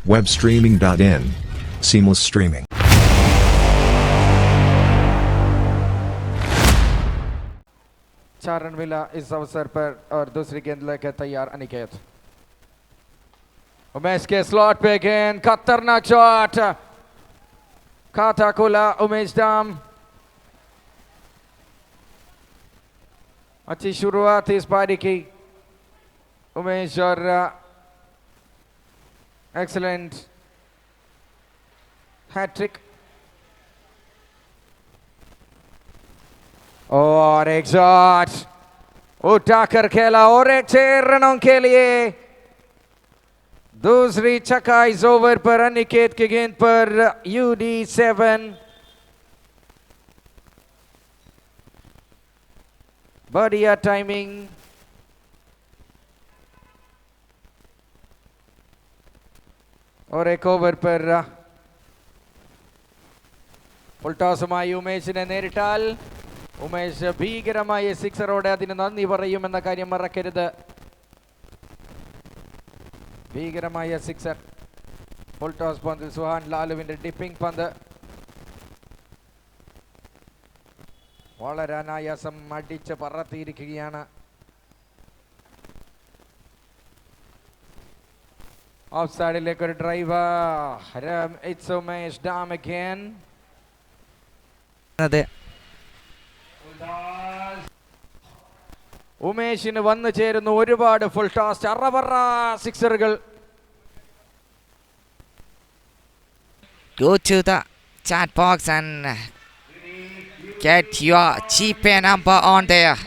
Webstreaming.in. Seamless streaming. चार run मिला इस अवसर पर और दूसरी गेंद लेकर तैयार अनिकेत। उमेश के स्लॉट पे गेंद, खतरनाक शॉट, खाता खोला उमेश डाम। अच्छी शुरुआत इस पारी की उमेश और एक्सीलेंट हैट्रिक और एक शॉट उठाकर खेला और एक 6 रनों के लिए दूसरी छक्का इस ओवर पर अनिकेत की गेंद पर UD7। बढ़िया टाइमिंग, और एक ओवर पर ഫുൾ ടോസുമായി ഉമേഷിനെ നേരിട്ടാൽ ഉമേഷ് ഭീകരമായ സിക്സറോടെ അതിന് നന്ദി പറയുമെന്ന കാര്യം മറക്കരുത്. ഭീകരമായ സിക്സർ. ഫുൾ ടോസ് പന്ത്, സുഹാൻ ലാലുവിന്റെ ഡിപ്പിംഗ് പന്ത്. വളരെ അനായാസം അടിച്ച് പറത്തിയിരിക്കുകയാണ്. ഓഫ് സൈഡിലേക്ക് ഒരു drive. It's Umesh dam again. ഉമേഷിന് വന്നു ചേരുന്നു ഒരുപാട് ഫുൾ ടോസ്, അറവറ സിക്സറുകൾ. Go to the chat box and get your GPay number on there.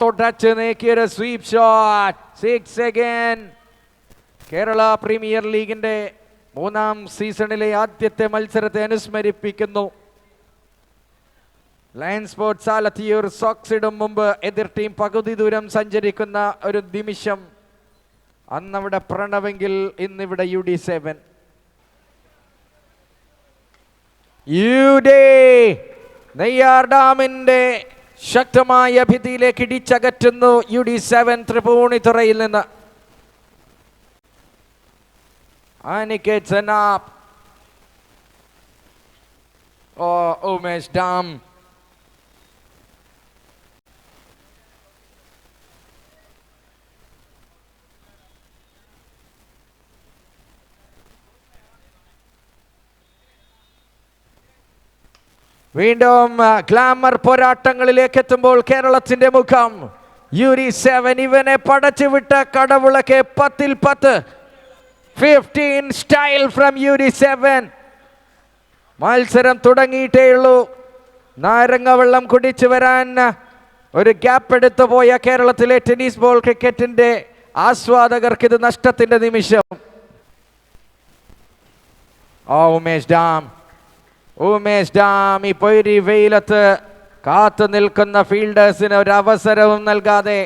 തുടച്ച് നീക്കിയൊരു sweep shot. 6 again. Kerala premier ലീഗിന്റെ 3ാം സീസണിലെ ആദ്യത്തെ മത്സരത്തെ അനുസ്മരിപ്പിക്കുന്നു. ലയൺ സ്പോർട്സ് ആലത്തിയൂർ സോക്സിടും മുമ്പ് എതിർ ടീം പകുതി ദൂരം സഞ്ചരിക്കുന്ന ഒരു നിമിഷം. അന്നവിടെ പ്രണവെങ്കിൽ ഇന്നിവിടെ UD7. നെയ്യാർ ഡാമിന്റെ ശക്തമായ ഭിത്തിയിലേക്ക് ഇടിച്ചകറ്റുന്നു UD7 തൃപ്പൂണിത്തുറയിൽ നിന്ന്. Aniket Zanap. Umesh Dam. വീണ്ടും ഗ്ലാമർ പോരാട്ടങ്ങളിലേക്ക് എത്തുമ്പോൾ കേരളത്തിന്റെ മുഖം UD7. ഇവനെ പടച്ചുവിട്ട കടവുളക്ക് 10-ൽ 10. 15 സ്റ്റൈൽ ഫ്രം UD7. മത്സരം തുടങ്ങിയിട്ടേയുള്ളൂ. നാരങ്ങവെള്ളം കുടിച്ചു വരാൻ ഒരു ഗ്യാപ്പ് എടുത്തു പോയ കേരളത്തിലെ ടെന്നീസ് ബോൾ ക്രിക്കറ്റിന്റെ ആസ്വാദകർക്ക് ഇത് നഷ്ടത്തിന്റെ നിമിഷം. ഉമേഷ് ഡാം ഈ പൊരി വെയിലത്ത് കാത്തു നിൽക്കുന്ന ഫീൽഡേഴ്സിന് ഒരു അവസരവും നൽകാതെ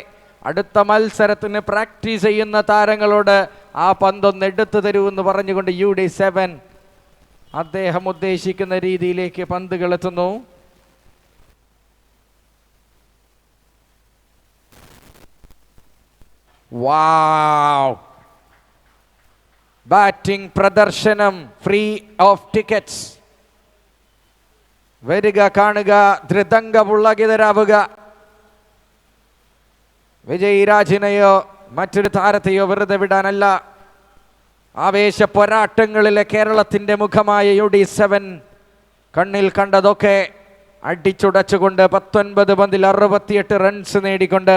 അടുത്ത മത്സരത്തിന് പ്രാക്ടീസ് ചെയ്യുന്ന താരങ്ങളോട് ആ പന്തൊന്ന് എടുത്തു തരുമെന്ന് പറഞ്ഞുകൊണ്ട് UD7 അദ്ദേഹം ഉദ്ദേശിക്കുന്ന രീതിയിലേക്ക് പന്തുകൾ എത്തുന്നു. വാവ്, ബാറ്റിംഗ് പ്രദർശനം, ഫ്രീ ഓഫ് ടിക്കറ്റ്സ്. വരിക, കാണുക, ധൃതംഗ പുളകിതരാവുക. വിജയ് രാജിനെയോ മറ്റൊരു താരത്തെയോ വെറുതെ വിടാനല്ല. ആവേശ പോരാട്ടങ്ങളിലെ കേരളത്തിന്റെ മുഖമായ UD7 കണ്ണിൽ കണ്ടതൊക്കെ അടിച്ചുടച്ചുകൊണ്ട് 19 പന്തിൽ 68 റൺസ് നേടിക്കൊണ്ട്.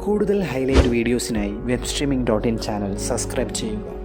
കൂടുതൽ ഹൈലൈറ്റ് വീഡിയോസിനായി webstreaming.in ചാനൽ സബ്സ്ക്രൈബ് ചെയ്യുക.